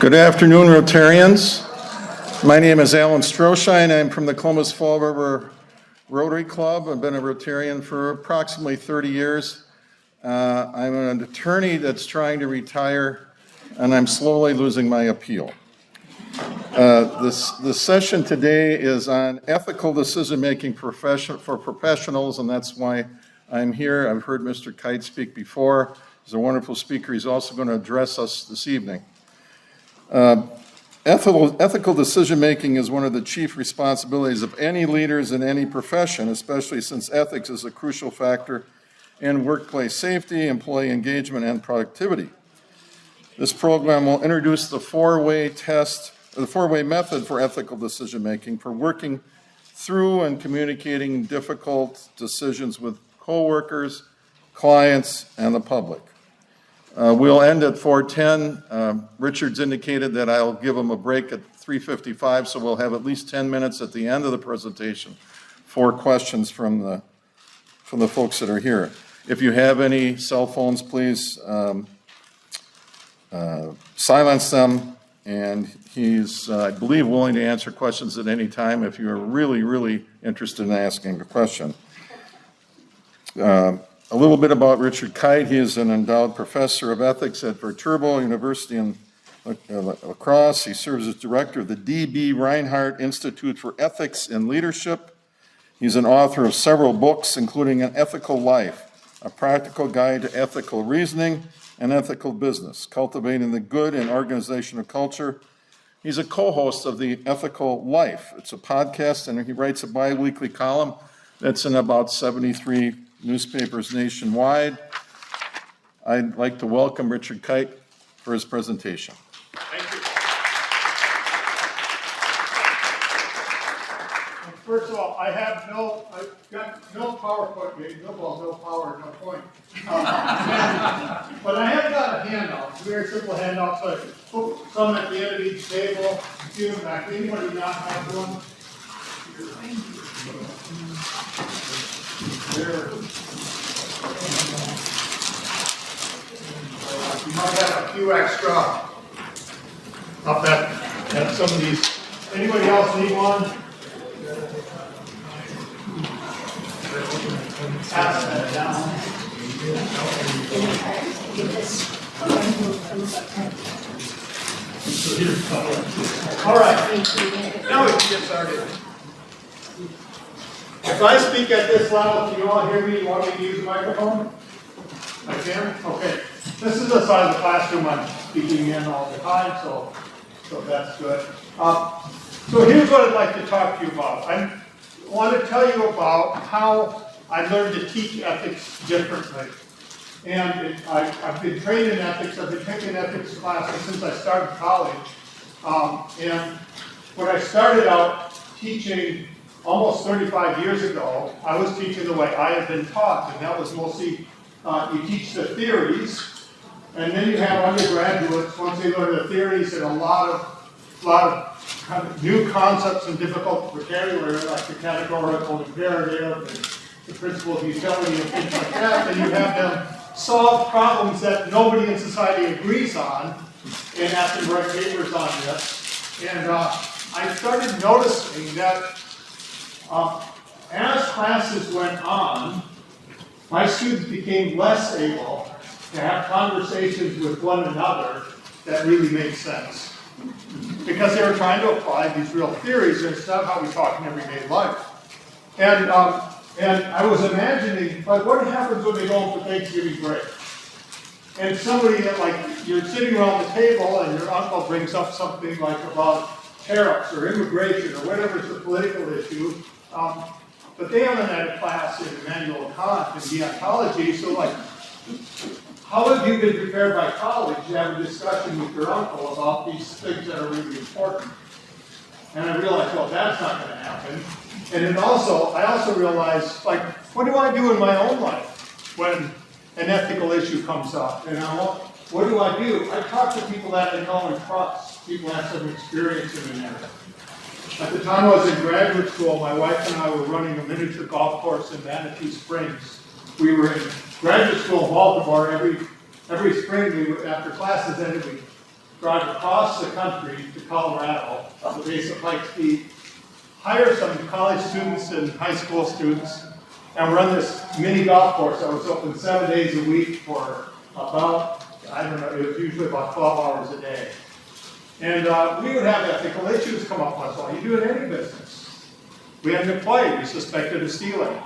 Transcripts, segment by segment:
Good afternoon, Rotarians. My name is Alan Stroschein. I'm from the Columbus Fall River Rotary Club. I've been a Rotarian for approximately 30 years. I'm an attorney that's trying to retire, and I'm slowly losing my appeal. This session today is on ethical decision-making for professionals, and that's why I'm here. I've heard Mr. Kyte speak before. He's a wonderful speaker. He's also going to address us this evening. Ethical decision-making is one of the chief responsibilities of any leaders in any profession, especially since ethics is a crucial factor in workplace safety, employee engagement, and productivity. This program will introduce the four-way method for ethical decision-making for working through and communicating difficult decisions with coworkers, clients, and the public. We'll end at 4:10. Richard's indicated that I'll give him a break at 3:55, so we'll have at least 10 minutes at the end of the presentation for questions from the folks that are here. If you have any cell phones, please silence them, and he's, I believe, willing to answer questions at any time if you're really, really interested in asking a question. A little bit about Richard Kyte. He is an Endowed Professor of Ethics at Viterbo University and Crosse. He serves as director of the D.B. Reinhart Institute for Ethics and Leadership. He's an author of several books, including An Ethical Life, A Practical Guide to Ethical Reasoning and Ethical Business, Cultivating the Good in Organizational Culture. He's a co-host of The Ethical Life. It's a podcast, and he writes a bi-weekly column that's in about 73 newspapers nationwide. I'd like to welcome Richard Kyte for his presentation. Thank you. First of all, I've got no PowerPoint, no power, no point. But I have got a handout, a very simple handout, so I can put some at the end of each table, a few back. Anybody not have one? There. You might have a few extra up at some of these. Anybody else need one? Pass that down. All right. Now we can get started. If I speak at this level, can you all hear me? You want me to use the microphone? I can? Okay. This is the side of the classroom I'm speaking in all the time, so that's good. So here's what I'd like to talk to you about. I want to tell you about how I learned to teach ethics differently. And I've been trained in ethics. I've been taking ethics classes since I started college. And when I started out teaching almost 35 years ago, I was teaching the way I had been taught, and that was mostly you teach the theories, and then you have undergraduates, once they learn the theories and a lot of kind of new concepts and difficult vocabulary, like the categorical imperative and the principle of utility and things like that, and you have them solve problems that nobody in society agrees on, and have to write papers on this. And I started noticing that as classes went on, my students became less able to have conversations with one another that really made sense. Because they were trying to apply these real theories, and it's not how we talk in everyday life. And I was imagining, like, what happens when they go home for Thanksgiving break? And somebody that, like, you're sitting around the table and your uncle brings up something like about tariffs or immigration or whatever is the political issue. But they haven't had a class in Immanuel Kant and deontology, so like, how have you been prepared by college to have a discussion with your uncle about these things that are really important? And I realized, well, that's not going to happen. And then I also realized, like, what do I do in my own life when an ethical issue comes up? And what do? I talk to people that I know and trust, people that have some experience in an area. At the time I was in graduate school, my wife and I were running a miniature golf course in Manitou Springs. We were in graduate school in Baltimore. Every spring, after classes ended, we'd drive across the country to Colorado, the base of Pikes Peak, hire some college students and high school students, and run this mini golf course that was open 7 days a week for about, I don't know, it was usually about 12 hours a day. And we would have ethical issues come up once in a while. You do it in any business. We had an employee we suspected of stealing.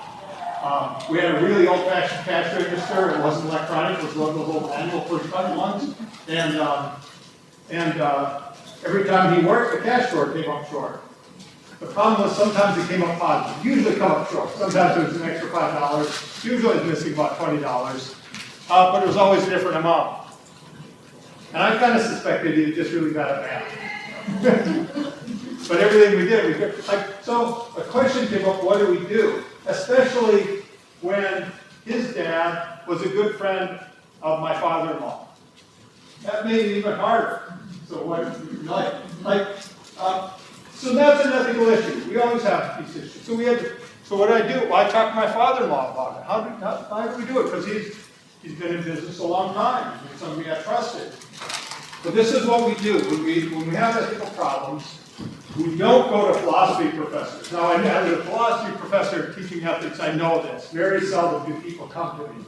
We had a really old-fashioned cash register. It wasn't electronic. It was one of those old manual push-button ones. And every time he worked, the cash drawer came up short. The problem was sometimes it came up positive. Usually come up short. Sometimes it was an extra $5. Usually it was missing about $20. But it was always a different amount. And I kind of suspected he was just really bad at math. But everything we did, so a question came up, what do we do? Especially when his dad was a good friend of my father-in-law. That made it even harder. So so that's an ethical issue. We always have these issues. So what I do? Well, I talked to my father-in-law about it. How do we do it? Because he's been in business a long time. He's somebody I trusted. But this is what we do. When we have ethical problems, we don't go to philosophy professors. Now, as a philosophy professor teaching ethics, I know this. Very seldom do people come to me.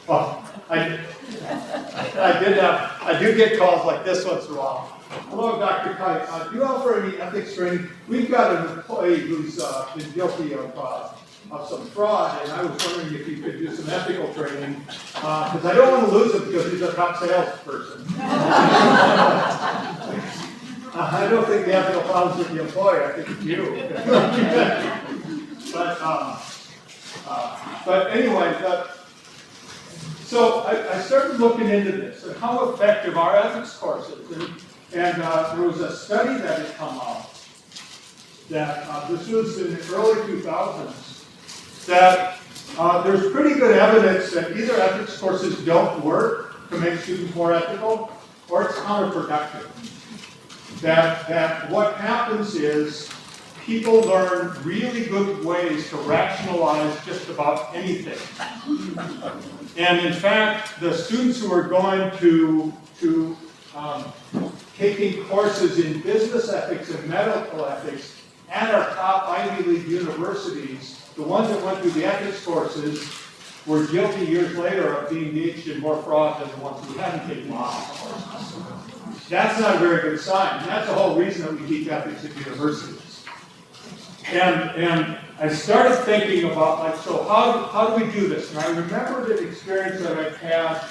Well, I do get calls like this once in a while. Hello, Dr. Kyte. Do you offer any ethics training? We've got an employee who's been guilty of some fraud, and I was wondering if you could do some ethical training, because I don't want to lose him because he's a top salesperson. I don't think the ethical problems with the employer, I think it's you. But anyway, so I started looking into this and how effective are ethics courses. And there was a study that had come out that this was in the early 2000s, that there's pretty good evidence that either ethics courses don't work to make students more ethical, or it's counterproductive. That what happens is people learn really good ways to rationalize just about anything. And in fact, the students who are going to taking courses in business ethics and medical ethics at our top Ivy League universities, the ones that went through the ethics courses were guilty years later of being engaged in more fraud than the ones who hadn't taken the courses. That's not a very good sign. And that's the whole reason that we teach ethics at universities. And I started thinking about, so how do we do this? And I remember the experience that I had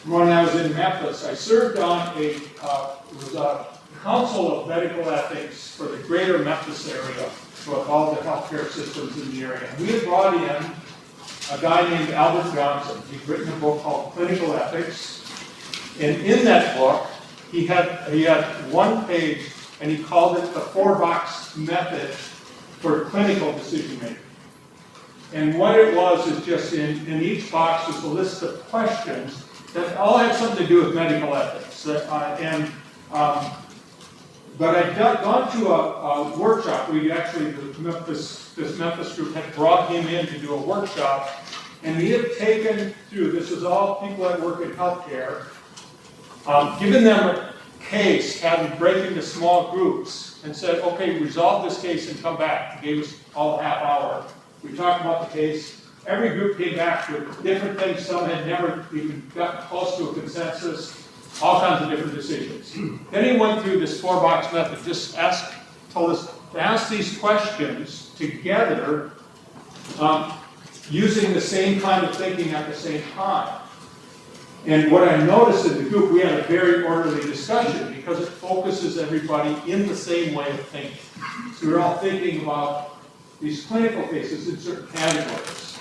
when I was in Memphis. I served on it was a council of medical ethics for the greater Memphis area, with all the healthcare systems in the area. And we had brought in a guy named Albert Johnson. He'd written a book called Clinical Ethics. And in that book, he had one page, and he called it the 4-box method for clinical decision making. And what it was is just in each box was a list of questions that all had something to do with medical ethics. But I'd gone to a workshop. We actually, this Memphis group had brought him in to do a workshop, and he had taken through, this was all people that work in healthcare, given them a case, had them break into small groups, and said, okay, resolve this case and come back. He gave us all a half hour. We talked about the case. Every group came back with different things. Some had never even gotten close to a consensus. All kinds of different decisions. Then he went through this 4-box method, told us to ask these questions together using the same kind of thinking at the same time. And what I noticed in the group, we had a very orderly discussion because it focuses everybody in the same way of thinking. So we're all thinking about these clinical cases in certain categories.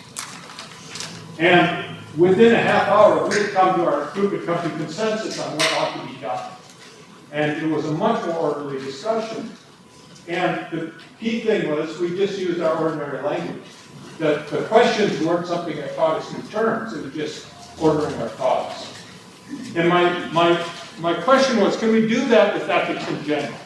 And within a half hour, we had come to our group had come to consensus on what ought to be done. And it was a much more orderly discussion. And the key thing was we just used our ordinary language. The questions weren't something that taught us new terms. It was just ordering our thoughts. And my question was, can we do that with ethics in general?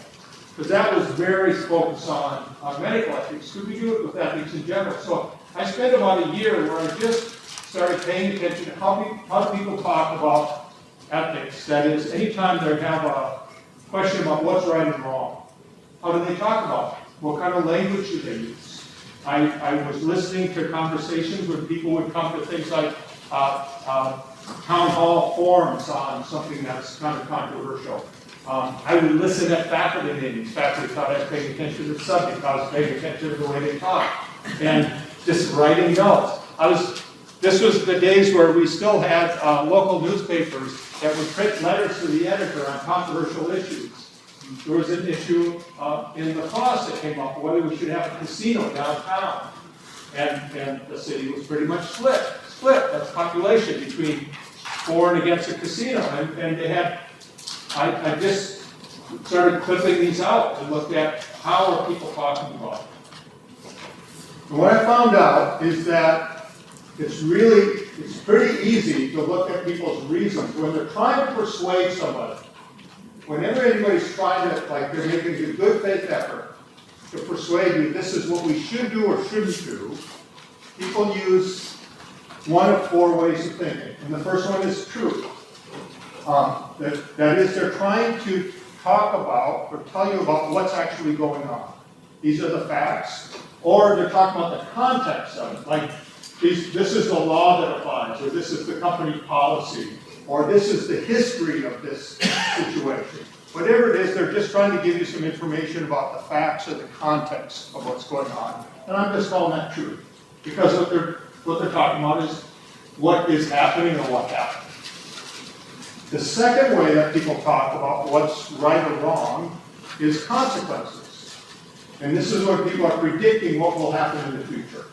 Because that was very focused on medical ethics. Could we do it with ethics in general? So I spent about a year where I just started paying attention to how do people talk about ethics. That is, anytime they have a question about what's right and wrong, how do they talk about it? What kind of language do they use? I was listening to conversations where people would come to things like town hall forums on something that's kind of controversial. I would listen at faculty meetings. Faculty thought I was paying attention to the subject. I was paying attention to the way they talk. And just writing notes. This was the days where we still had local newspapers that would print letters to the editor on controversial issues. There was an issue in the Crosse that came up, whether we should have a casino downtown. And the city was pretty much split. That's population between for and against a casino. And they had, I just started clipping these out and looked at how are people talking about it. And what I found out is that it's pretty easy to look at people's reasons when they're trying to persuade somebody. Whenever anybody's trying to, like they're making a good faith effort to persuade you this is what we should do or shouldn't do, people use one of four ways of thinking. And the first one is truth. That is, they're trying to talk about or tell you about what's actually going on. These are the facts. Or they're talking about the context of it. Like, this is the law that applies, or this is the company policy, or this is the history of this situation. Whatever it is, they're just trying to give you some information about the facts or the context of what's going on. And I'm just calling that truth. Because what they're talking about is what is happening or what happened. The second way that people talk about what's right or wrong is consequences. And this is when people are predicting what will happen in the future.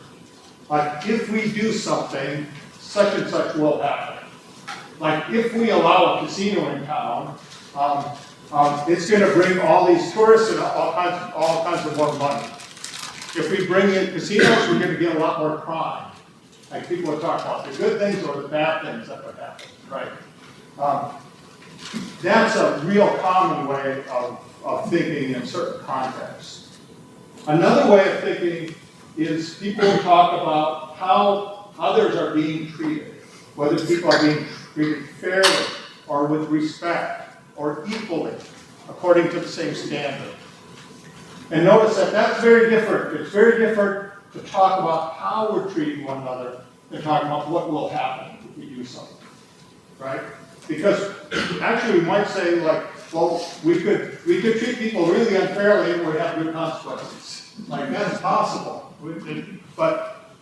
Like, if we do something, such and such will happen. Like, if we allow a casino in town, it's going to bring all these tourists and all kinds of more money. If we bring in casinos, we're going to get a lot more crime. Like, people are talking about the good things or the bad things that would happen, right? That's a real common way of thinking in certain contexts. Another way of thinking is people talk about how others are being treated, whether people are being treated fairly or with respect or equally, according to the same standard. And notice that that's very different. It's very different to talk about how we're treating one another than talking about what will happen if we do something, right? Because actually we might say, like, well, we could treat people really unfairly and we'd have good consequences. Like, that's possible. But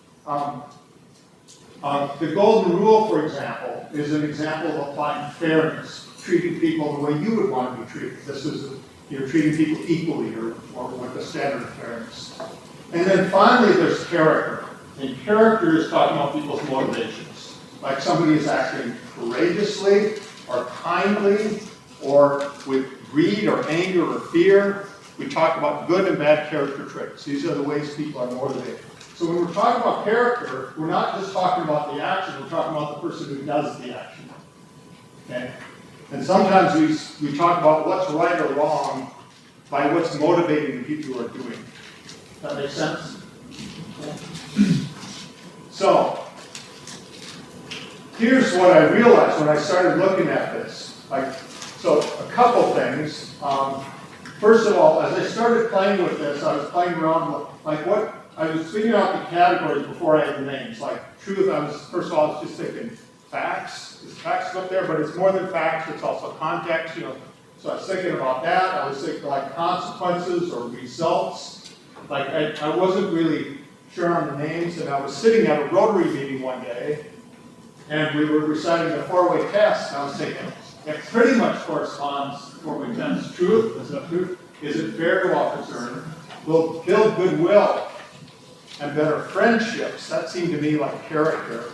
the golden rule, for example, is an example of applying fairness, treating people the way you would want to be treated. This is, you're treating people equally or with a standard of fairness. And then finally, there's character. And character is talking about people's motivations. Like somebody is acting courageously or kindly or with greed or anger or fear. We talk about good and bad character traits. These are the ways people are motivated. So when we're talking about character, we're not just talking about the action, we're talking about the person who does the action. Okay? And sometimes we talk about what's right or wrong by what's motivating the people who are doing it. That makes sense? Okay. So, here's what I realized when I started looking at this. So a couple things. First of all, as I started playing with this, I was playing around with, I was figuring out the categories before I had the names. Like truth, first of all, I was just thinking facts. There's facts up there, but it's more than facts, it's also context, So I was thinking about that. I was thinking like consequences or results. Like I wasn't really sure on the names, and I was sitting at a Rotary meeting one day, and we were reciting the four-way test, and I was thinking, it pretty much corresponds to four-way test. Truth, is it truth? Is it fair to all concerned? Will build goodwill and better friendships. That seemed to me like character.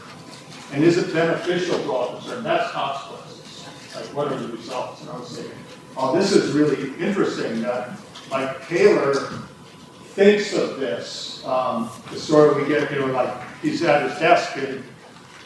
And is it beneficial to all concerned? That's consequences. Like, what are the results? And I was thinking, oh, this is really interesting that, like, Taylor thinks of this. The story we get, like, he's at his desk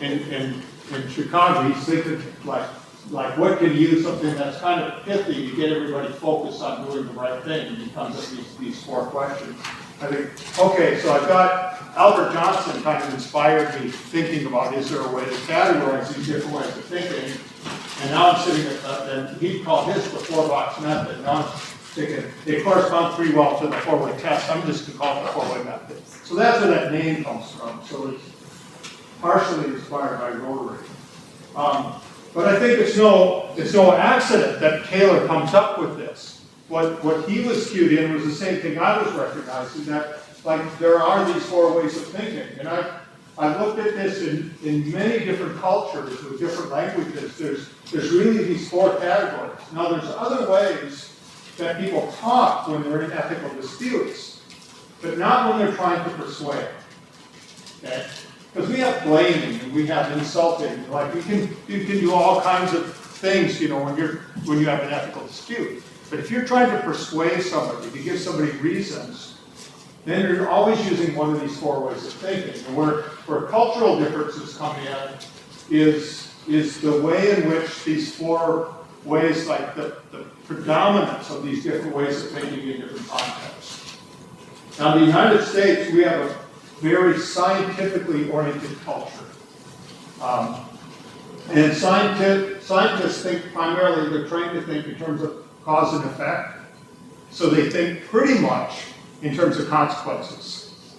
in Chicago, he's thinking, like, like what can you use something that's kind of pithy to get everybody focused on doing the right thing, and he comes up with these 4 questions. I think, okay, so I've got Albert Johnson kind of inspired me thinking about, is there a way to categorize these different ways of thinking? And now I'm sitting at, and he called his the 4-box method. Now I'm thinking, they correspond pretty well to the 4-way test. I'm just going to call it the 4-way method. So that's where that name comes from. So it's partially inspired by Rotary. But I think it's no accident that Taylor comes up with this. What he was cued in was the same thing I was recognizing, that like there are these 4 ways of thinking. And I've looked at this in many different cultures with different languages. There's really these 4 categories. Now there's other ways that people talk when they're in ethical disputes, but not when they're trying to persuade. Okay? Because we have blaming and we have insulting. Like you can do all kinds of things, you know, when you have an ethical dispute. But if you're trying to persuade somebody, to give somebody reasons, then you're always using one of these 4 ways of thinking. And where cultural differences come in is the way in which these 4 ways, like the predominance of these different ways of thinking in different contexts. Now, in the United States, we have a very scientifically oriented culture. And scientists think primarily, they're trained to think in terms of cause and effect. So they think pretty much in terms of consequences.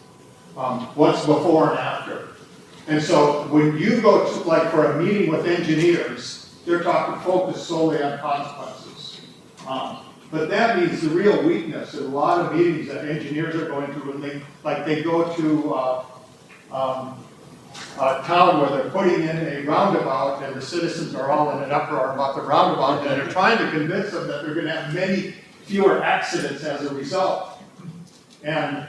What's before and after. And so when you go to, like for a meeting with engineers, they're talking focused solely on consequences. But that means the real weakness in a lot of meetings that engineers are going to, when they go to a town where they're putting in a roundabout and the citizens are all in an uproar about the roundabout, and they're trying to convince them that they're going to have many fewer accidents as a result. And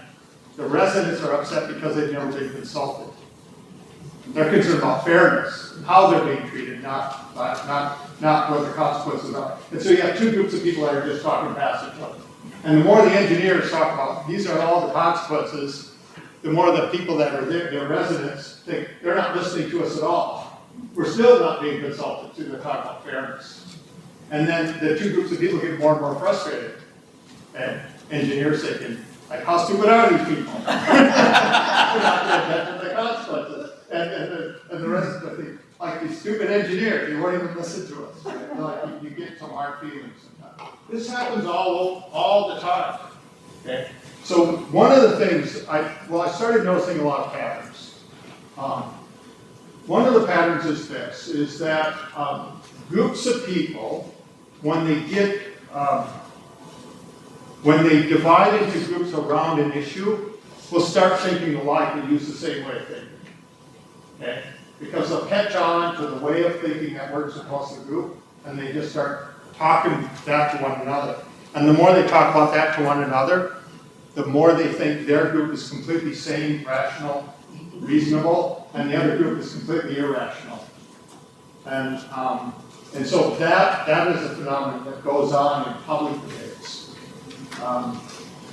the residents are upset because they've never been consulted. They're concerned about fairness, how they're being treated, not what the consequences are. And so you have 2 groups of people that are just talking past each other. And the more the engineers talk about, these are all the consequences, the more the people that are there, their residents, think they're not listening to us at all. We're still not being consulted, so they're talking about fairness. And then the 2 groups of people get more and more frustrated. And engineers thinking, like, how stupid are these people? They're not paying attention to the consequences. And the rest of the thing, like these stupid engineers, they won't even listen to us. Right? Like you get some hard feelings sometimes. This happens all the time. Okay? So one of the things, I started noticing a lot of patterns. One of the patterns is this, is that groups of people, when they divide into groups around an issue, will start thinking alike and use the same way of thinking. Okay? Because they'll catch on to the way of thinking that works across the group, and they just start talking that to one another. And the more they talk about that to one another, the more they think their group is completely sane, rational, reasonable, and the other group is completely irrational. And so that is a phenomenon that goes on in public debates.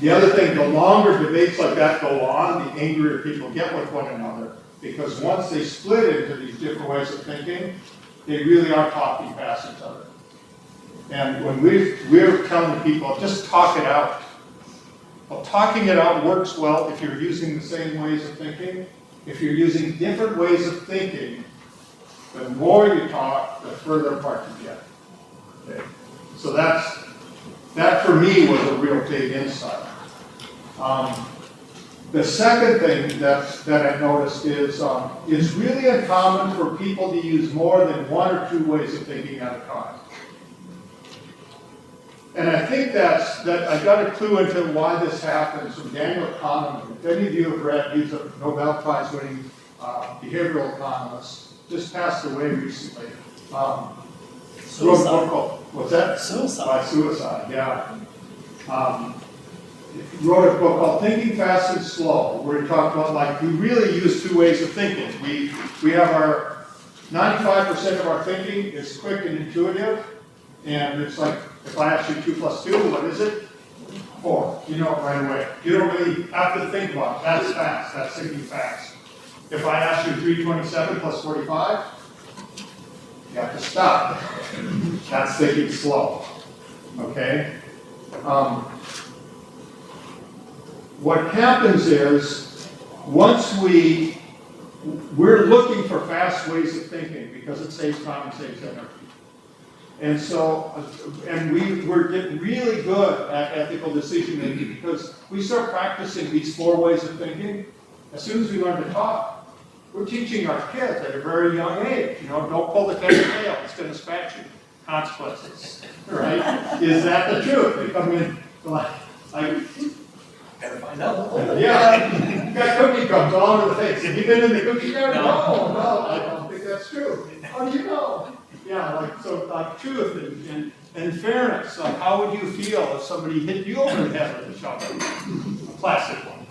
The other thing, the longer debates like that go on, the angrier people get with one another. Because once they split into these different ways of thinking, they really are talking past each other. And when we're telling people, just talk it out. Well, talking it out works well if you're using the same ways of thinking. If you're using different ways of thinking, the more you talk, the further apart you get. Okay? So that for me was a real big insight. The second thing that I noticed is it's really uncommon for people to use more than 1 or 2 ways of thinking at a time. And I think that I got a clue into why this happens from Daniel Kahneman. If any of you have read, he's a Nobel Prize winning behavioral economist, just passed away recently. Suicide. What's that? Suicide. By suicide, yeah. He wrote a book called Thinking Fast and Slow, where he talked about, like, we really use 2 ways of thinking. We have our 95% of our thinking is quick and intuitive, and it's like, if I ask you 2 plus 2, what is it? 4. You know it right away. You don't really have to think about it. That's fast. That's thinking fast. If I ask you 327 plus 45, you have to stop. That's thinking slow, okay? What happens is, once we're looking for fast ways of thinking because it saves time and saves energy. And so, we're getting really good at ethical decision making because we start practicing these 4 ways of thinking as soon as we learn to talk. We're teaching our kids at a very young age, don't pull the cat's tail, it's going to scratch you. Consequences, right? Is that the truth? They come in like Gotta find out. yeah, you got cookie crumbs all over the face. Have you been in the cookie jar? No, I don't think that's true. How do you know? Yeah, like truth and fairness. Like, how would you feel if somebody hit you over the head with a shovel? A plastic one,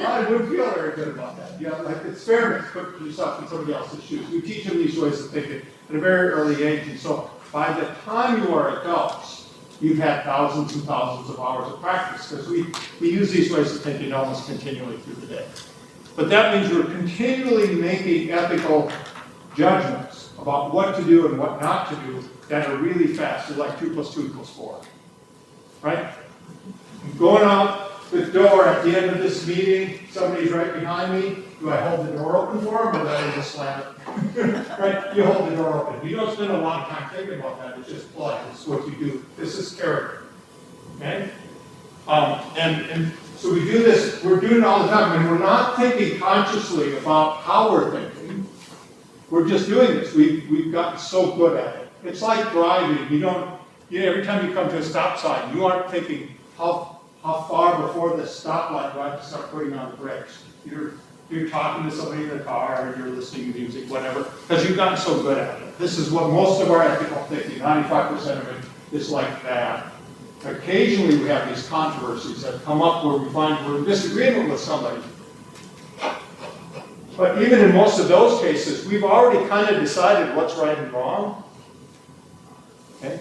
I wouldn't feel very good about that. Yeah, like it's fairness. Put yourself in somebody else's shoes. We teach them these ways of thinking at a very early age, and so by the time you are adults, you've had thousands and thousands of hours of practice because we use these ways of thinking almost continually through the day. But that means we're continually making ethical judgments about what to do and what not to do that are really fast. They're like 2 + 2 = 4. Right? I'm going out the door at the end of this meeting, somebody's right behind me. Do I hold the door open for them or do I just slam it? Right? You hold the door open. You don't spend a long time thinking about that. It's just polite. It's what you do. This is character. Okay? And so we do this, we're doing it all the time, and we're not thinking consciously about how we're thinking. We're just doing this. We've gotten so good at it. It's like driving. Every time you come to a stop sign, you aren't thinking how far before the stoplight do I have to start putting on the brakes. You're talking to somebody in the car, or you're listening to music, whatever, because you've gotten so good at it. This is what most of our ethical thinking, 95% of it, is like that. Occasionally we have these controversies that come up where we find we're in disagreement with somebody. But even in most of those cases, we've already kind of decided what's right and wrong. Okay?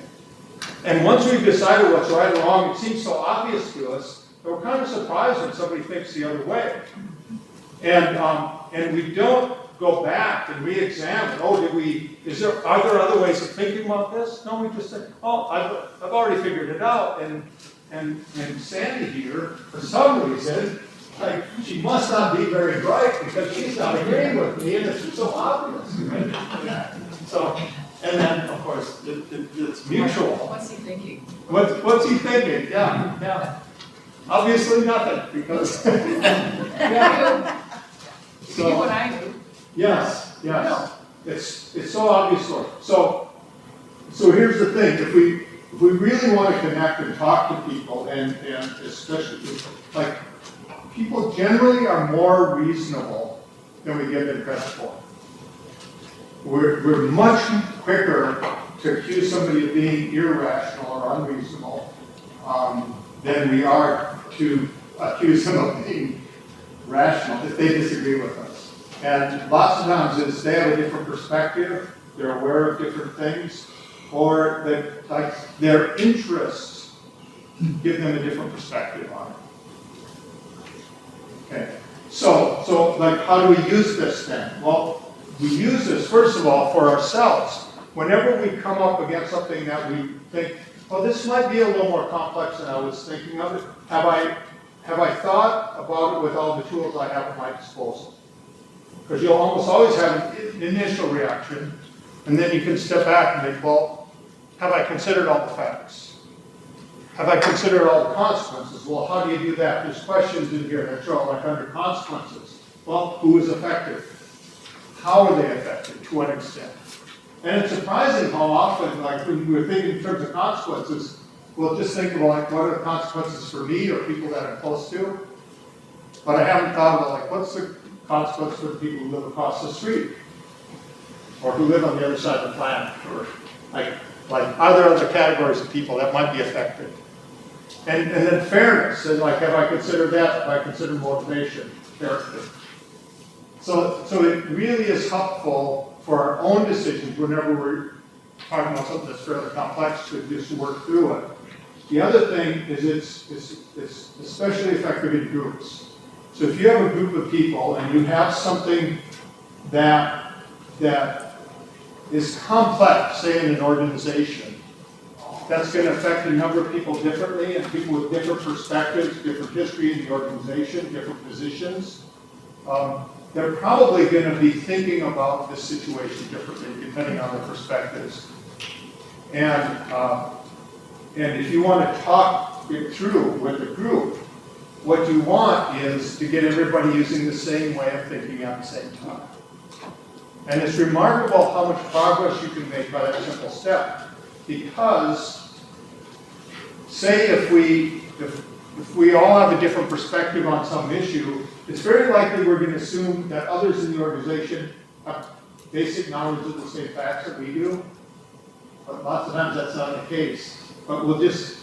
And once we've decided what's right and wrong, it seems so obvious to us that we're kind of surprised when somebody thinks the other way. And we don't go back and re-examine. Are there other ways of thinking about this? No, we just say, I've already figured it out. And Sandy here, for some reason, like, she must not be very bright because she's not agreeing with me, and it's so obvious. Right? So, and then, of course, it's mutual. What's he thinking? What's he thinking? Yeah. Obviously nothing, because... Yeah. So, You and I do. yes. It's so obvious. So here's the thing: if we really want to connect and talk to people, and especially like people generally are more reasonable than we give them credit for. We're much quicker to accuse somebody of being irrational or unreasonable than we are to accuse them of being rational if they disagree with us. And lots of times they have a different perspective, they're aware of different things, or their interests give them a different perspective on it. Okay, so like, how do we use this then? Well, we use this, first of all, for ourselves. Whenever we come up against something that we think, well, this might be a little more complex than I was thinking of it, have I thought about it with all the tools I have at my disposal? Because you'll almost always have an initial reaction, and then you can step back and think, well, have I considered all the facts? Have I considered all the consequences? Well, how do you do that? There's questions in here that show like under consequences. Well, who is affected? How are they affected? To what extent? And it's surprising how often, like when we're thinking in terms of consequences, we'll just think of like, what are the consequences for me or people that I'm close to? But I haven't thought about like, what's the consequence for the people who live across the street? Or who live on the other side of the planet? Or like are there other categories of people that might be affected? And then fairness, and like, have I considered that? Have I considered motivation, character? So it really is helpful for our own decisions whenever we're talking about something that's fairly complex to just work through it. The other thing is it's especially effective in groups. So if you have a group of people and you have something that is complex, say in an organization, that's going to affect a number of people differently, and people with different perspectives, different history in the organization, different positions. They're probably going to be thinking about this situation differently depending on their perspectives. And if you want to talk it through with the group, what you want is to get everybody using the same way of thinking at the same time. And it's remarkable how much progress you can make by that simple step. Because, say if we all have a different perspective on some issue, it's very likely we're going to assume that others in the organization have basic knowledge of the same facts that we do. But lots of times that's not the case. But we'll just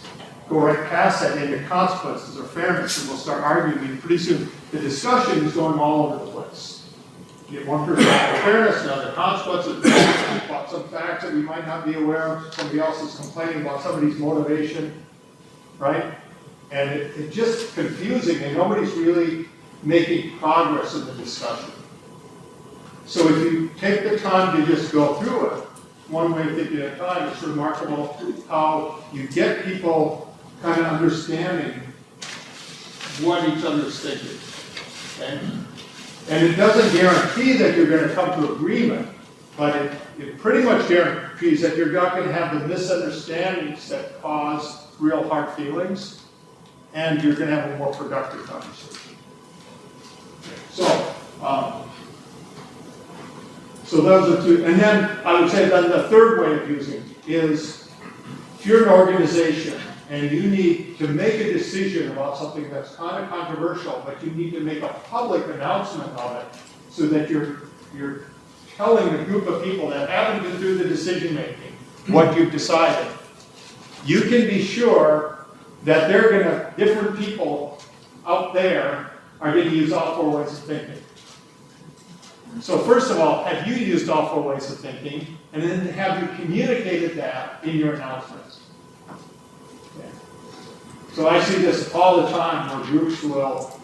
go right past that into consequences or fairness, and we'll start arguing, and pretty soon the discussion is going all over the place. You get one person about fairness, another consequences, about some facts that we might not be aware of, somebody else is complaining about somebody's motivation, right? And it's just confusing, and nobody's really making progress in the discussion. So if you take the time to just go through it, one way of thinking at a time, it's remarkable how you get people kind of understanding what each other's thinking. Okay? And it doesn't guarantee that you're going to come to agreement, but it pretty much guarantees that you're not going to have the misunderstandings that cause real hard feelings, and you're going to have a more productive conversation. So those are two. And then I would say that the third way of using it is, if you're an organization and you need to make a decision about something that's kind of controversial, but you need to make a public announcement of it so that you're telling a group of people that haven't been through the decision making what you've decided, you can be sure that different people out there are going to use all four ways of thinking. So first of all, have you used all four ways of thinking, and then have you communicated that in your announcements? Okay. So I see this all the time where groups will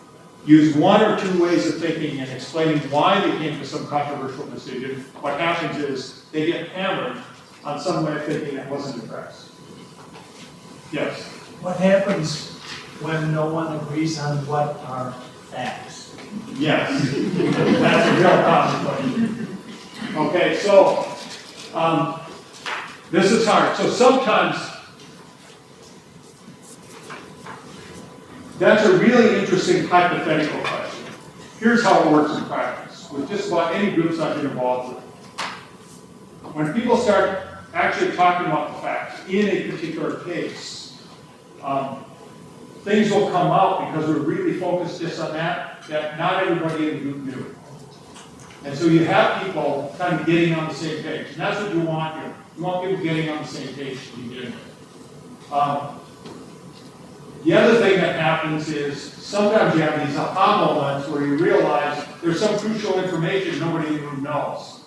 use one or two ways of thinking and explaining why they came to some controversial decision. What happens is they get hammered on some way of thinking that wasn't addressed. Yes? What happens when no one agrees on what are facts? Yes, that's a real common question. Okay, so this is hard. So sometimes that's a really interesting hypothetical question. Here's how it works in practice with just about any groups I've been involved with. When people start actually talking about the facts in a particular case, things will come out because we're really focused just on that not everybody in the group knew. And so you have people kind of getting on the same page. And that's what you want here. You want people getting on the same page to begin with. The other thing that happens is sometimes you have these aha moments where you realize there's some crucial information nobody in the room knows.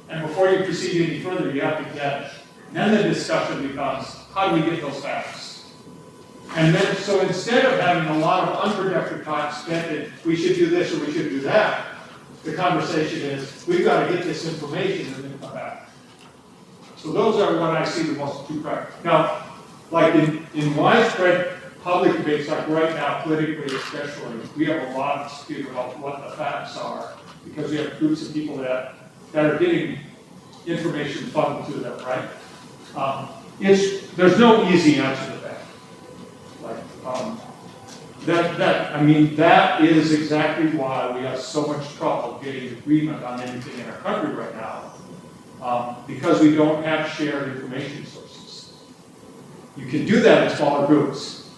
And before you proceed any further, you have to get it. And then the discussion becomes, how do we get those facts? And then, so instead of having a lot of unproductive time spent in, we should do this or we should do that, the conversation is, we've got to get this information and then come back. So those are what I see the most two practical. Now, like in widespread public debates, like right now, politically especially, we have a lot of dispute about what the facts are, because we have groups of people that are getting information funneled to them, right? There's no easy answer to that. That is exactly why we have so much trouble getting agreement on anything in our country right now, because we don't have shared information sources. You can do that in smaller groups.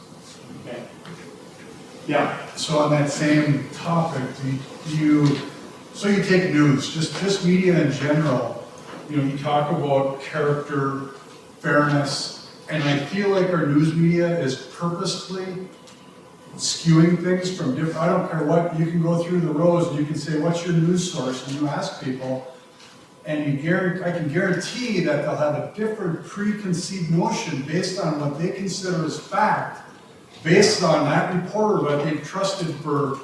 Okay. Yeah. So on that same topic, you take news, just media in general. You talk about character, fairness. And I feel like our news media is purposefully skewing things from different, I don't care what, you can go through the rows and you can say, what's your news source? And you ask people, and I can guarantee that they'll have a different preconceived notion based on what they consider as fact, based on that reporter that they've trusted for,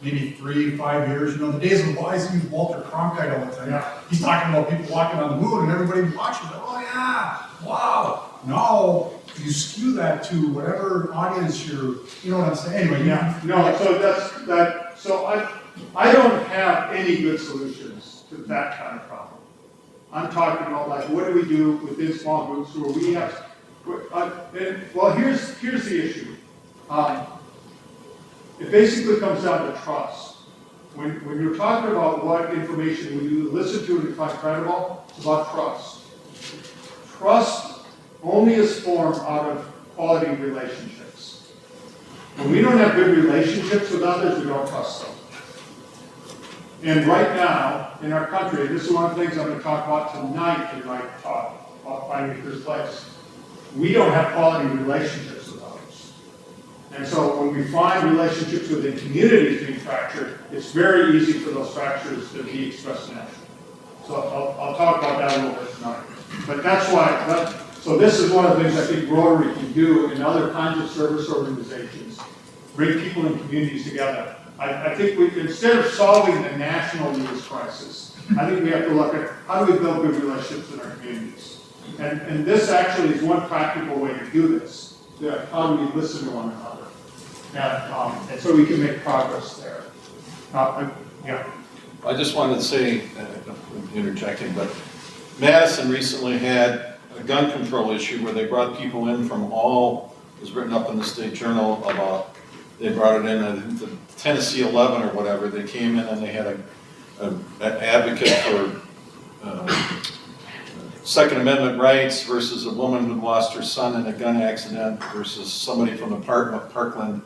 maybe 3, 5 years, the days of the boys use Walter Cronkite all the time. Yeah. He's talking about people walking on the moon and everybody watching, oh yeah, wow. Now, you skew that to whatever audience you're, you know what I'm saying? Anyway, Yeah, no, so so I don't have any good solutions to that kind of problem. I'm talking about like, what do we do within small groups where we have, well, here's the issue. It basically comes down to trust. When you're talking about what information we do listen to and find credible, it's about trust. Trust only is formed out of quality relationships. When we don't have good relationships with others, we don't trust them. And right now, in our country, this is one of the things I'm going to talk about tonight in my talk about finding first place. We don't have quality relationships with others. And so when we find relationships within communities being fractured, it's very easy for those fractures to be expressed naturally. So I'll talk about that a little bit tonight. But that's why, so this is one of the things I think Rotary can do in other kinds of service organizations, bring people in communities together. I think we, instead of solving the national youth crisis, I think we have to look at how do we build good relationships in our communities. And this actually is one practical way to do this. How do we listen to one another? And so we can make progress there. Yeah. I just wanted to say, interjecting, but Madison recently had a gun control issue where they brought people in from all, it was written up in the State Journal about, they brought it in, the Tennessee 11 or whatever, they came in and they had an advocate for Second Amendment rights versus a woman who lost her son in a gun accident versus somebody from the Parkland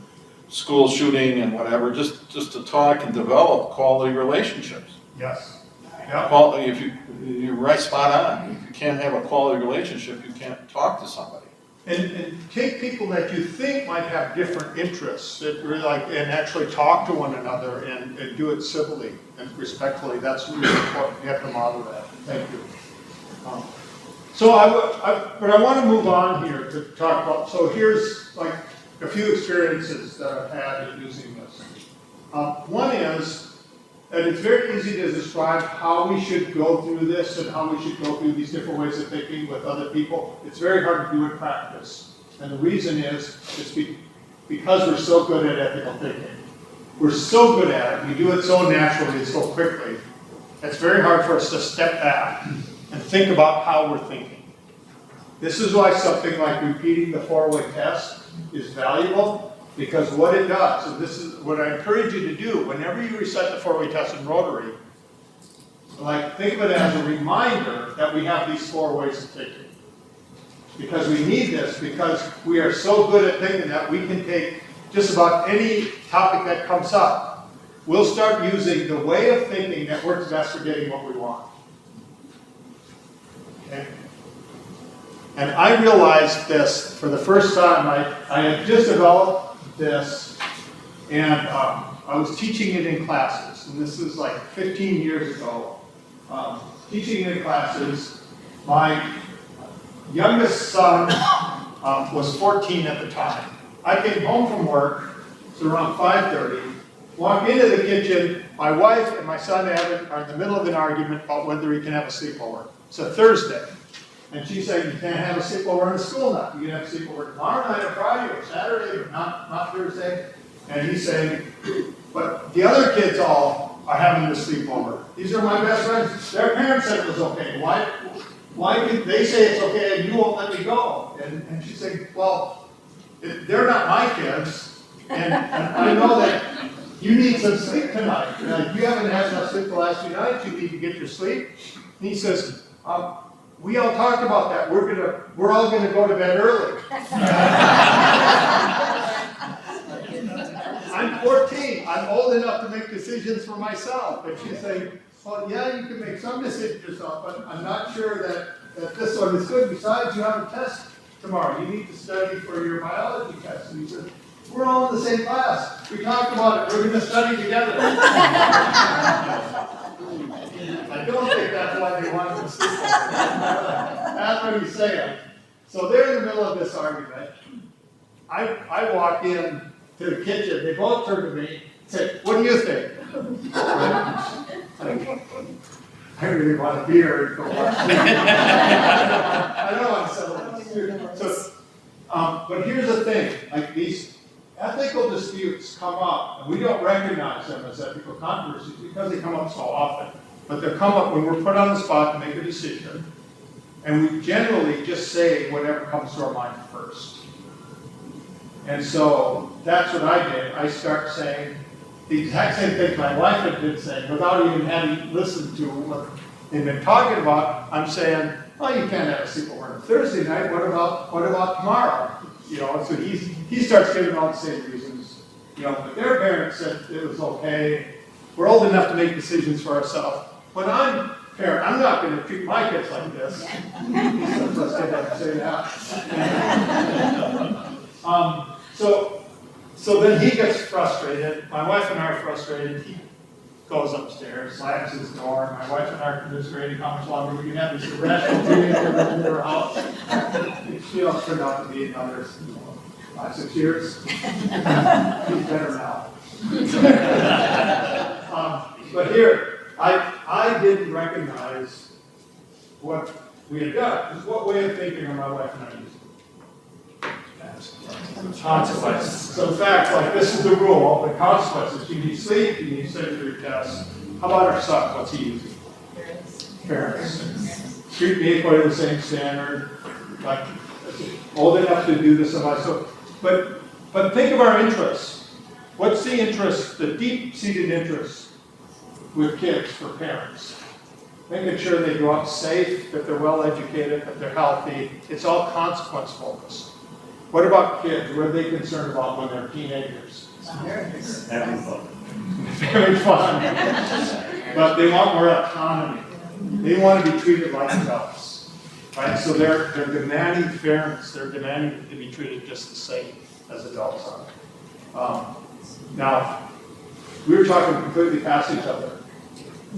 school shooting and whatever, just to talk and develop quality relationships. Yes. If you're right spot on. If you can't have a quality relationship, you can't talk to somebody. And take people that you think might have different interests that really and actually talk to one another and do it civilly and respectfully. That's really important. You have to model that. Thank you. But I want to move on here to talk about, so here's like a few experiences that I've had in using this. One is that it's very easy to describe how we should go through this and how we should go through these different ways of thinking with other people. It's very hard to do in practice. And the reason is because we're so good at ethical thinking. We're so good at it. We do it so naturally and so quickly. It's very hard for us to step back and think about how we're thinking. This is why something like repeating the 4-way test is valuable, because what it does, and this is what I encourage you to do, whenever you recite the 4-way test in Rotary, think of it as a reminder that we have these 4 ways of thinking. Because we need this, because we are so good at thinking that we can take just about any topic that comes up. We'll start using the way of thinking that works best for getting what we want. Okay? And I realized this for the first time. I had just developed this, and I was teaching it in classes, and this is like 15 years ago. Teaching it in classes, my youngest son was 14 at the time. I came home from work, it's around 5:30, walk into the kitchen, my wife and my son are in the middle of an argument about whether he can have a sleepover. It's a Thursday. And she's saying, you can't have a sleepover in school now. You can have a sleepover tomorrow night or Friday or Saturday, but not Thursday. And he's saying, but the other kids all are having a sleepover. These are my best friends. Their parents said it was okay. Why did they say it's okay and you won't let me go? And she's saying, well, they're not my kids. And I know that you need some sleep tonight. You haven't had enough sleep the last few nights. You need to get your sleep. And he says, we all talked about that. We're all gonna go to bed early. I'm 14. I'm old enough to make decisions for myself. And she's saying, well, yeah, you can make some decisions yourself, but I'm not sure that this one is good. Besides, you have a test tomorrow. You need to study for your biology test. And he said, we're all in the same class. We talked about it. We're gonna study together. I don't think that's why they wanted to sleep. That's what he's saying. So they're in the middle of this argument. I walk in to the kitchen. They both turn to me, say, what do you think? Right? Like, I really want a beer. I don't want to settle this. So, but here's the thing, like these ethical disputes come up, and we don't recognize them as ethical controversies because they come up so often. But they come up when we're put on the spot to make a decision, and we generally just say whatever comes to our mind first. And so that's what I did. I start saying the exact same thing my wife had been saying without even having listened to what they've been talking about. I'm saying, well, you can't have a sleepover on Thursday night. What about tomorrow? You know, so he starts giving all the same reasons. You know, but their parents said it was okay. We're old enough to make decisions for ourselves. When I'm parent, I'm not going to treat my kids like this. Let's get that to say that. So then he gets frustrated. My wife and I are frustrated. He goes upstairs, slams his door. My wife and I are commiserating how much longer we can have this irrational teenager living in our house. She turned out to be another 5-6 years. He's better now. But here, I didn't recognize what we had done. What way of thinking are my wife and I using? Consequences. So in fact, like this is the rule, the consequences. You need sleep, you need study for your tests. How about our son? What's he using? Fairness. Treat me according to the same standard. Like old enough to do this and that. So, but think of our interests. What's the interest, the deep-seated interest with kids for parents? Making sure they go out safe, that they're well educated, that they're healthy. It's all consequence focused. What about kids? What are they concerned about when they're teenagers? Having fun. Having fun. But they want more autonomy. They want to be treated like adults. Right? So they're demanding fairness. They're demanding to be treated just the same as adults are. Now, we were talking completely past each other.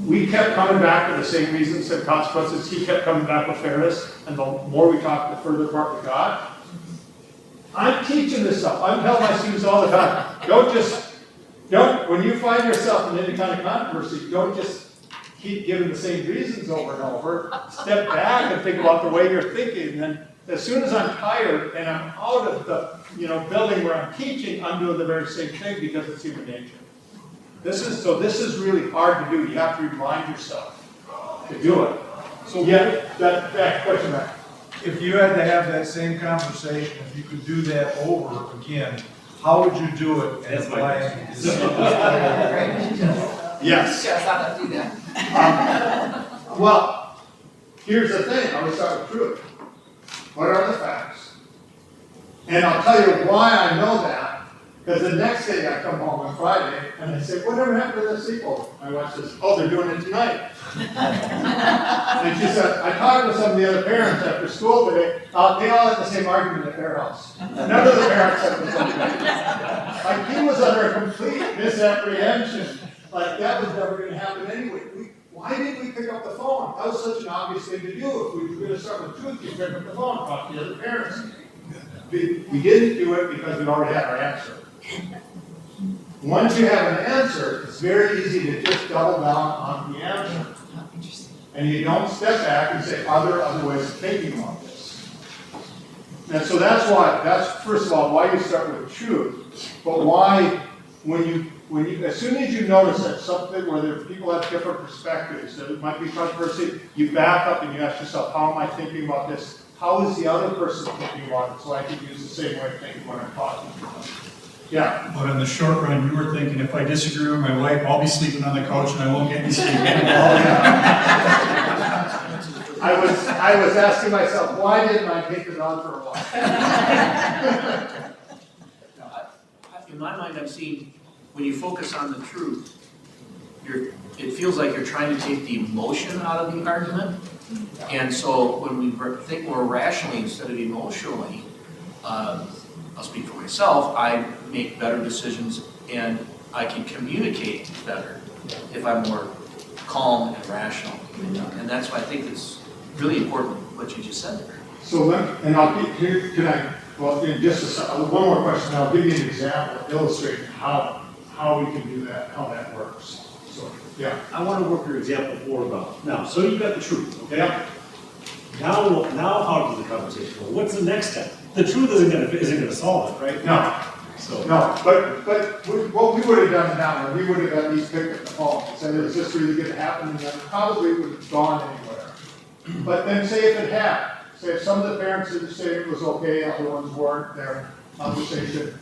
We kept coming back to the same reasons and consequences. He kept coming back with fairness. And the more we talked, the further apart we got. I'm teaching this stuff. I'm telling my students all the time, when you find yourself in any kind of controversy, don't just keep giving the same reasons over and over. Step back and think about the way you're thinking. And then as soon as I'm tired and I'm out of the building where I'm teaching, I'm doing the very same thing because it's human nature. This is really hard to do. You have to remind yourself to do it. So yeah, that question back. If you had to have that same conversation, if you could do that over again, how would you do it? That's my Yes. Show us how to do that. Well, here's the thing. I always start with truth. What are the facts? And I'll tell you why I know that. Because the next day I come home on Friday and they say, whatever happened to the sequel? My wife says, oh, they're doing it tonight. And she said, I talked to some of the other parents after school today. They all had the same argument at their house. None of the parents had the same argument. Like he was under a complete misapprehension. Like that was never going to happen anyway. Why didn't we pick up the phone? That was such an obvious thing to do. If we were going to start with truth, you pick up the phone, talk to the other parents. We didn't do it because we already had our answer. Once you have an answer, it's very easy to just double down on the answer. And you don't step back and say, are there other ways of thinking about this? And so that's first of all, why you start with truth. But why, when you, as soon as you notice that something where people have different perspectives, that it might be controversy, you back up and you ask yourself, how am I thinking about this? How is the other person thinking about it? So I can use the same way of thinking when I'm talking to them. Yeah. But in the short run, you were thinking, if I disagree with my wife, I'll be sleeping on the couch and I won't get any sleep. I was asking myself, why didn't I take it on for a while? In my mind, I'm seeing when you focus on the truth, it feels like you're trying to take the emotion out of the argument. And so when we think more rationally instead of emotionally, I'll speak for myself, I make better decisions and I can communicate better if I'm more calm and rational. And that's why I think it's really important what you just said there. So and I'll give here, can I, well, in just one more question, I'll give you an example illustrating how how we can do that, how that works. So, yeah. I want to work your example forward about, now, so you got the truth, okay? Yeah. Now how does the conversation go? What's the next step? The truth isn't gonna solve it, right? No, So, no, but what we would have done now, we would have at least picked up the phone and said, is this really gonna happen? And then probably would have gone anywhere. But then say if it had, say if some of the parents would say it was okay, other ones weren't, their conversation,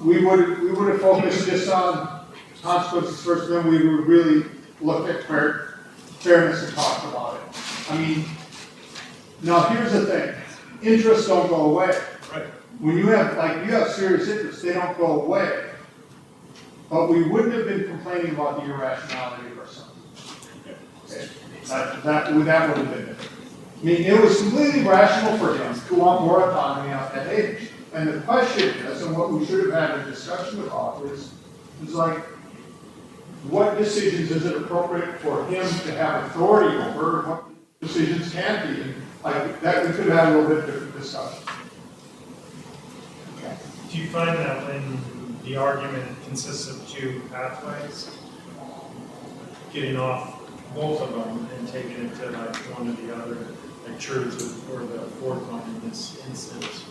we would have focused just on consequences first, then we would really look at fairness and talk about it. I mean, now here's the thing, interests don't go away. right. When you have serious interests, they don't go away. But we wouldn't have been complaining about the irrationality of our son. Okay. That would have been it. I mean, it was completely rational for him to want more autonomy at that age. And the question is, and what we should have had a discussion about is like, what decisions is it appropriate for him to have authority over, and what decisions can be? And like that, we could have had a little bit different discussion. Do you find that when the argument consists of two pathways, getting off both of them and taking it to like one or the other, like truth or the fourth one in this instance,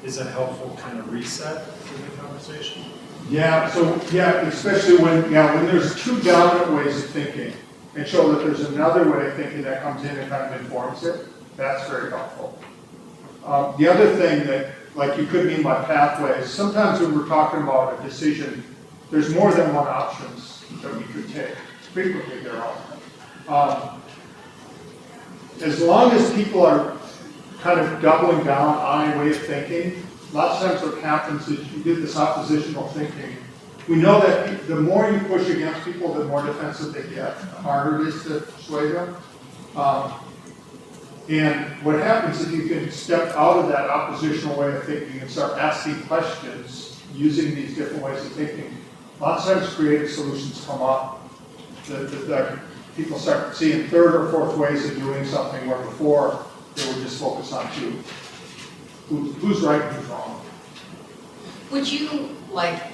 is a helpful kind of reset for the conversation? Yeah, so, yeah, especially when there's two dominant ways of thinking, and show that there's another way of thinking that comes in and kind of informs it, that's very helpful. The other thing that, like you could mean by pathways, sometimes when we're talking about a decision, there's more than one options that we could take. Frequently there are. As long as people are kind of doubling down on a way of thinking, lots of times what happens is you get this oppositional thinking. We know that the more you push against people, the more defensive they get, the harder it is to sway them. And what happens if you can step out of that oppositional way of thinking and start asking questions using these different ways of thinking, lots of times creative solutions come up that people start seeing third or fourth ways of doing something where before they were just focused on who's right and who's wrong. Would you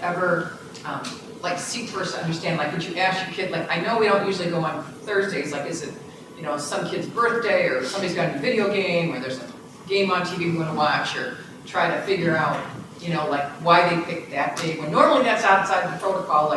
ever seek first to understand, would you ask your kid, I know we don't usually go on Thursdays, is it, some kid's birthday, or somebody's got a video game, or there's a game on TV we want to watch, or try to figure out, why they picked that day, when normally that's outside the protocol,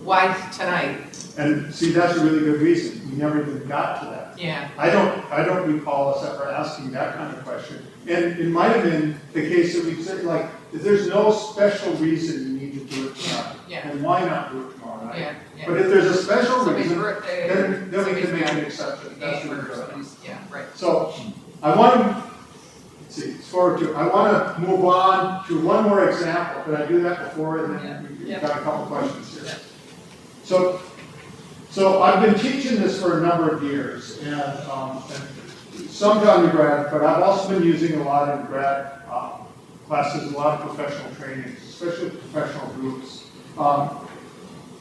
why tonight? And see, that's a really good reason. We never even got to that. Yeah. I don't recall us ever asking that kind of question. And it might have been the case that we said, if there's no special reason you need to do it tonight, then why not do it tomorrow night? Yeah, yeah. But if there's a special Somebody's reason, birthday, then we can make got an exception. That's game what or we're doing. somebody's, yeah, right. So I want to, I want to move on to one more example. Did I do that before? And then we've got a couple questions here. Yeah. So I've been teaching this for a number of years, and some to undergrad, but I've also been using a lot in grad classes, a lot of professional trainings, especially professional groups.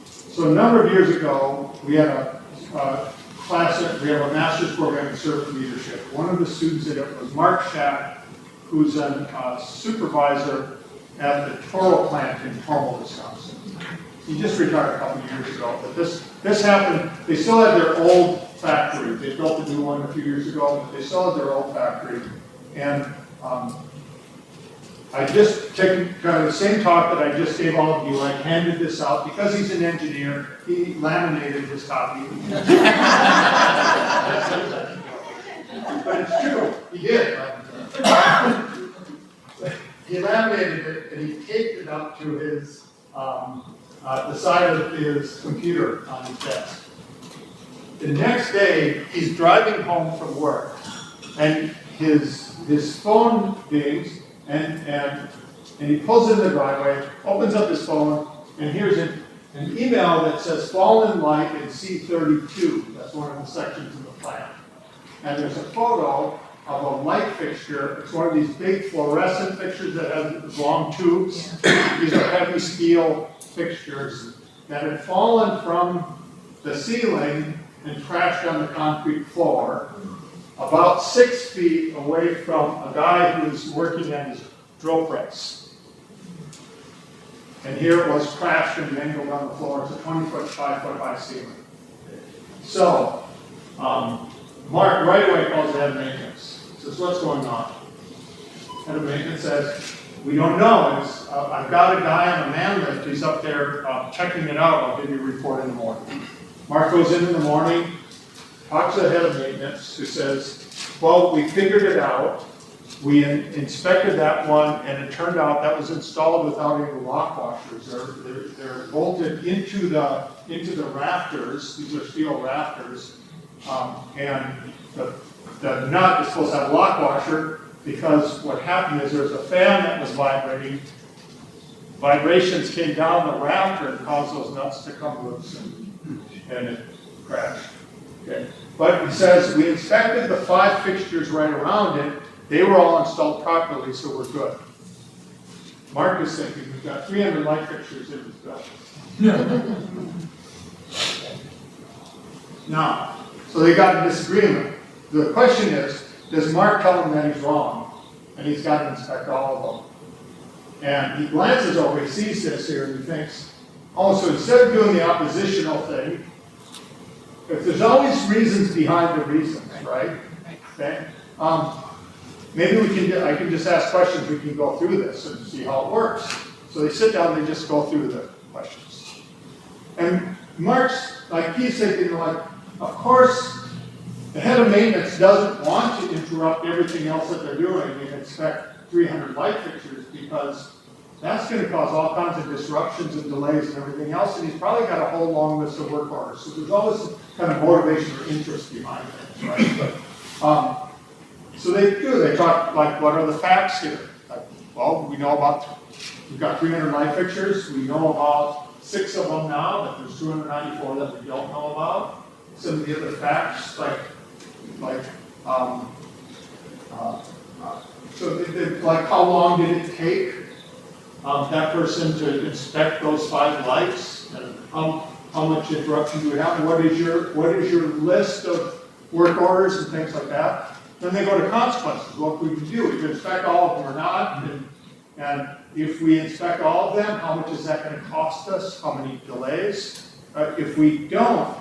So a number of years ago, we had a class, we have a master's program in servant leadership. One of the students in it was Mark Schack, who's a supervisor at the Toro plant in Tomo, Wisconsin. He just retired a couple of years ago, but this happened. They still had their old factory. They built a new one a few years ago, but they still had their old factory. And I just taken kind of the same talk that I just gave all of you. I handed this out because he's an engineer. He laminated his copy. But it's true. He did. He laminated it and he taped it up to his the side of his computer on his desk. The next day, he's driving home from work, and his phone dings, and he pulls in the driveway, opens up his phone, and here's an email that says fallen light in C32. That's one of the sections of the plant. And there's a photo of a light fixture. It's one of these big fluorescent fixtures that has long tubes. These are heavy steel fixtures that had fallen from the ceiling and crashed on the concrete floor about 6 feet away from a guy who was working at his drill press. And here it was crashed and mangled on the floor. It's a 20-foot, 5-foot high ceiling. So, Mark right away calls the head of maintenance. Says, what's going on? Head of maintenance says, we don't know. I've got a guy on a man lift. He's up there checking it out. I'll give you a report in the morning. Mark goes in the morning, talks to the head of maintenance, who says, well, we figured it out. We inspected that one, and it turned out that was installed without any lock washers. They're bolted into the rafters. These are steel rafters, and the nut is supposed to have a lock washer, because what happened is there was a fan that was vibrating. Vibrations came down the rafter and caused those nuts to come loose, and it crashed. Okay. But he says we inspected the 5 fixtures right around it. They were all installed properly, so we're good. Mark is thinking, we've got 300 light fixtures in this building. Now, so they got a disagreement. The question is, does Mark tell him that he's wrong? And he's got to inspect all of them. And he glances over, he sees this here, and he thinks, oh, so instead of doing the oppositional thing, if there's always reasons behind the reasons, right? Okay. Maybe I can just ask questions, we can go through this and see how it works. So they sit down, they just go through the questions. And Mark's, he's thinking, of course, the head of maintenance doesn't want to interrupt everything else that they're doing and inspect 300 light fixtures, because that's going to cause all kinds of disruptions and delays and everything else, and he's probably got a whole long list of work orders. So there's always some kind of motivation or interest behind things, right? But, so they do. They talk what are the facts here? Well, we've got 300 light fixtures. We know about 6 of them now, but there's 294 that we don't know about. Some of the other facts, how long did it take that person to inspect those 5 lights, and how much interruption do we have, and what is your list of work orders and things like that. Then they go to consequences. What we can do, we can inspect all of them or not, and if we inspect all of them, how much is that going to cost us? How many delays? If we don't,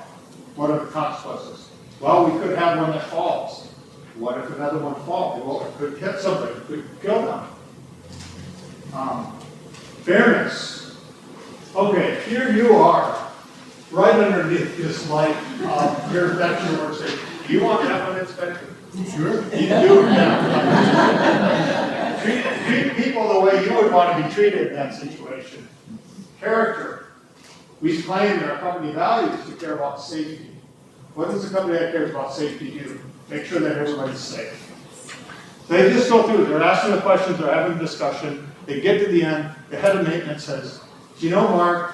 what are the consequences? Well, we could have one that falls. What if another one falls? Well, it could hit somebody, it could kill them. Fairness. Okay, here you are, right underneath this light. That's your workstation. Do you want that one inspected? Sure. You do, yeah. Treat people the way you would want to be treated in that situation. Character. We claim that our company values to care about safety. What does a company that cares about safety do? Make sure that everybody's safe. They just go through it. They're asking the questions, they're having a discussion. They get to the end, the head of maintenance says, you know, Mark,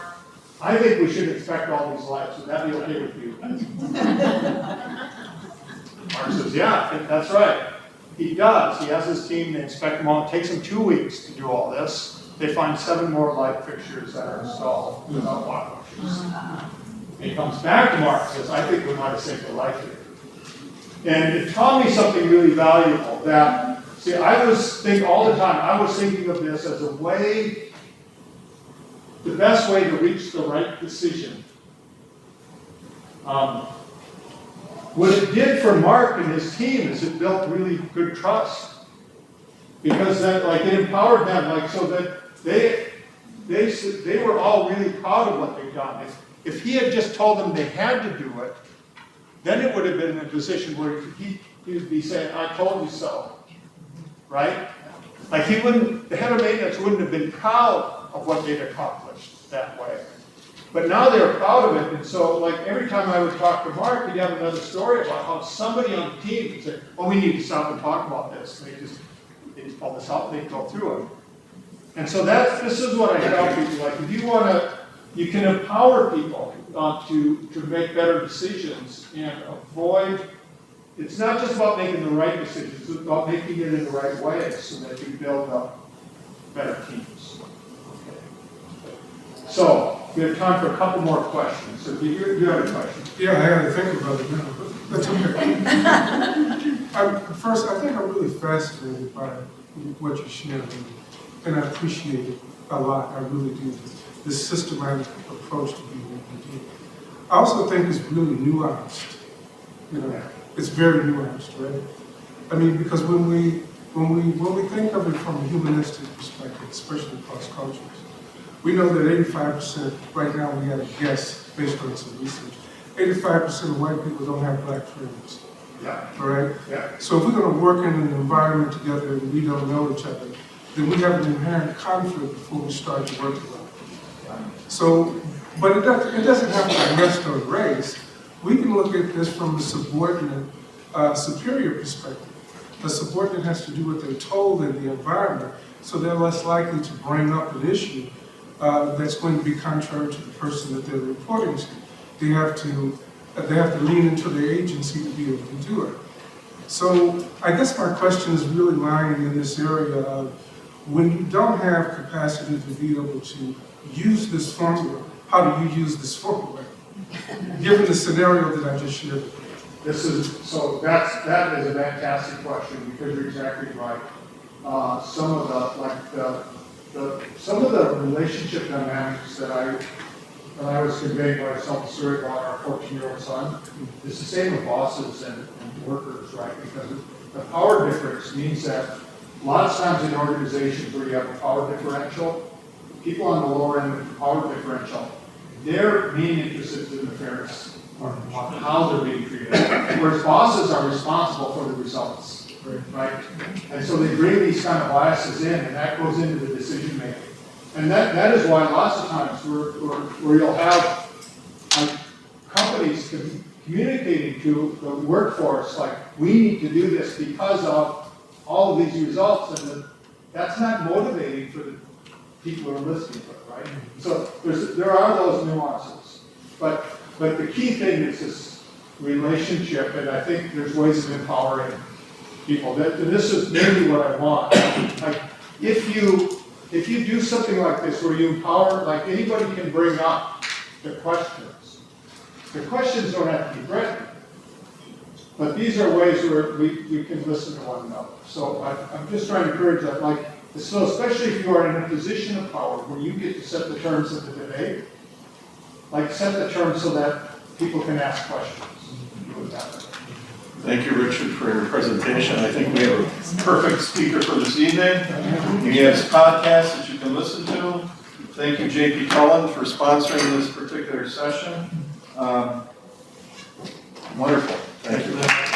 I think we should inspect all these lights. Would that be okay with you? Mark says, yeah, I think that's right. He does. He has his team, they inspect them all. It takes them 2 weeks to do all this. They find 7 more light fixtures that are installed without lock washers. He comes back to Mark and says, I think we might have saved a life here. And it taught me something really valuable that, see, I was thinking all the time, I was thinking of this as a way, the best way to reach the right decision. What it did for Mark and his team is it built really good trust. Because that, it empowered them, so that they were all really proud of what they'd done. If he had just told them they had to do it, then it would have been in a position where he would be saying, I told you so. Right? The head of maintenance wouldn't have been proud of what they'd accomplished that way. But now they're proud of it, and so every time I would talk to Mark, he'd have another story about how somebody on the team would say, well, we need to stop and talk about this. And they just pull this out and they go through it. And so this is what I tell people, if you want to, you can empower people to make better decisions and avoid, it's not just about making the right decisions, it's about making it in the right way so that you build up better teams. Okay. So, we have time for a couple more questions. So do you have a question? Yeah, I had to think about it now, but that's okay. First, I think I'm really fascinated by what you shared, and I appreciate it. a lot, I really do. This systematic approach to being able to do. I also think it's really nuanced. You know, it's very nuanced, right? I mean, because when we think of it from a humanistic perspective, especially across cultures, we know that 85%, right now we got a guess based on some research, 85% of white people don't have black friends. Yeah. All right? Yeah. So if we're going to work in an environment together and we don't know each other, then we have an inherent conflict before we start to work together. So, but it doesn't have to rest on race. We can look at this from a subordinate, superior perspective. A subordinate has to do what they're told in the environment, so they're less likely to bring up an issue that's going to be contrary to the person that they're reporting to. They have to lean into their agency to be able to do it. So I guess my question is really lying in this area of when you don't have capacity to be able to use this formula, how do you use this formula? Given the scenario that I just shared with you. That is a fantastic question because you're exactly right. Some of the relationship dynamics that I was conveying what I was telling Suri about our 14-year-old son, it's the same with bosses and workers, right? Because the power difference means that a lot of times in organizations where you have a power differential, people on the lower end of the power differential, their main interest is in the fairness on how they're being treated. Whereas bosses are responsible for the results, right? And so they bring these kind of biases in, and that goes into the decision making. And that is why lots of times where you'll have companies communicating to the workforce, like, we need to do this because of all of these results, and that's not motivating for the people who are listening to it, right? So there are those nuances. But the key thing is this relationship, and I think there's ways of empowering people. And this is mainly what I want. Like, if you do something like this where you empower, like anybody can bring up the questions. The questions don't have to be threatening. But these are ways where we can listen to one another. So I'm just trying to encourage that, like, so especially if you are in a position of power where you get to set the terms of the debate, like set the terms so that people can ask questions. Thank you, Richard, for your presentation. I think we have a perfect speaker for this evening. He has podcasts that you can listen to. Thank you, J.P. Cullen, for sponsoring this particular session. Wonderful. Thank you.